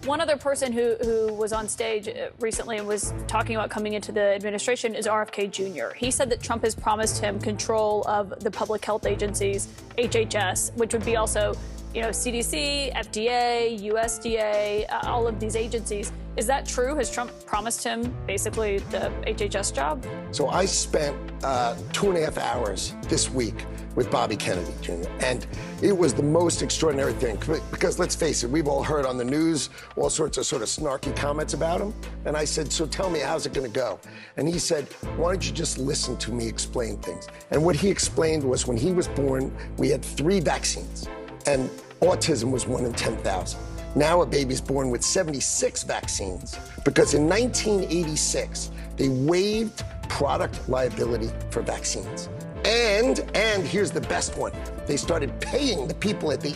One other person who was on stage recently and was talking about coming into the administration is RFK Jr. He said that Trump has promised him control of the public health agencies, HHS, which would be also, CDC, FDA, USDA, all of these agencies. Is that true? Has Trump promised him basically the HHS job? So I spent 2.5 hours this week with Bobby Kennedy Jr. And it was the most extraordinary thing because let's face it, we've all heard on the news all sorts of sort of snarky comments about him. And I said, so tell me, how's it going to go? And he said, why don't you just listen to me explain things? And what he explained was when he was born, we had 3 vaccines and autism was 1 in 10,000. Now a baby's born with 76 vaccines because in 1986, they waived product liability for vaccines. And here's the best one. They started paying the people at the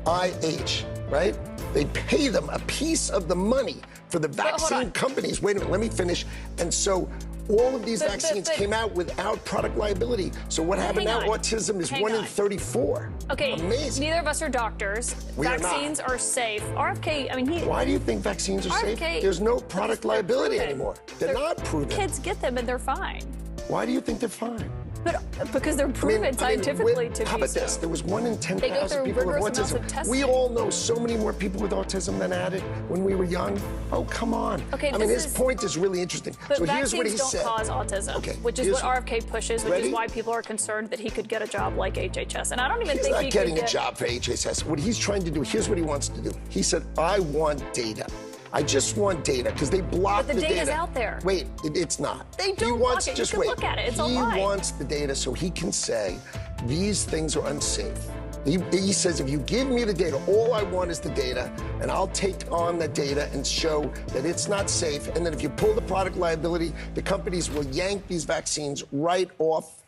NIH, right? They pay them a piece of the money for the vaccine companies. Wait a minute, let me finish. And so all of these vaccines came out without product liability. So what happened now? Autism is 1 in 34. Okay, amazing. Neither of us are doctors. Vaccines are safe. RFK, I mean, Why do you think vaccines are safe? There's no product liability anymore. They're not proven. Kids get them and they're fine. Why do you think they're fine? But because they're proven scientifically to be How about so. this? There was 1 in 10,000 people with autism. We all know so many more people with autism than had it when we were young. Oh, come on. Okay, his point is really interesting. But so here's what he vaccines don't cause autism, which is what RFK pushes, which is why people are concerned that he could get a job like HHS. And I don't even think he's not getting a job for HHS. What he's trying to do, here's what he wants to do. He said, I want data. I just want data because they block the data. But the data's out there. Wait, it's not. They don't block it. Just you can look at it. It's online. He wants the data so he can say these things are unsafe. He says if you give me the data, all I want is the data, and I'll take on the data and show that it's not safe. And then if you pull the product liability, the companies will yank these vaccines right off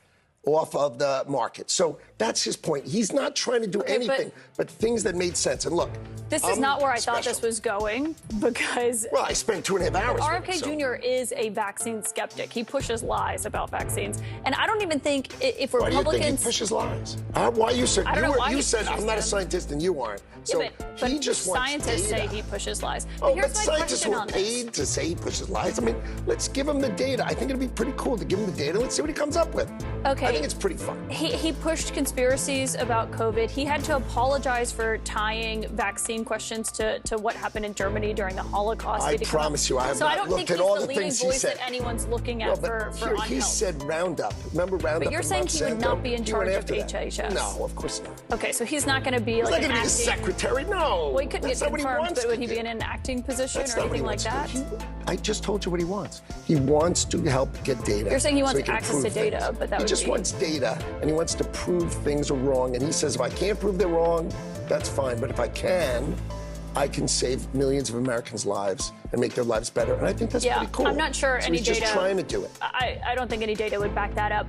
of the market. So that's his point. He's not trying to do anything but things that made sense. And look, this is not where I thought this was going because... Well, I spent 2.5 hours RFK Jr. is a vaccine skeptic. He pushes lies about vaccines. And I don't even think if Republicans... Why do you think he pushes lies? Why you said... I don't know why you said I'm not a scientist and you aren't. So but he just wants scientists data. say he pushes lies. But here's my scientists who are paid to say he pushes lies. I mean, let's give him the data. I think it'd be pretty cool to give him the data. Let's see what he comes up with. Okay. I think it's pretty fun. He pushed conspiracies about COVID. He had to apologize for tying vaccine questions to what happened in Germany during the Holocaust. I promise you, I have not looked at all the things he said. So I don't think he's the leading voice that anyone's looking at for unhealth. He said Roundup. Remember Roundup? But you're saying he would not be in charge of HHS? No, of course not. Okay, so he's not going to be like an acting... He's not going to be the secretary, no. Well, he couldn't get confirmed, but would he be in an acting position or anything like that? I just told you what he wants. He wants to help get data. You're saying he wants access to data, but that would be... He just wants data, and he wants to prove things are wrong. And he says, if I can't prove they're wrong, that's fine. But if I can save millions of Americans' lives and make their lives better. And I think that's pretty cool. I'm not sure any data... He's just trying to do it. I don't think any data would back that up.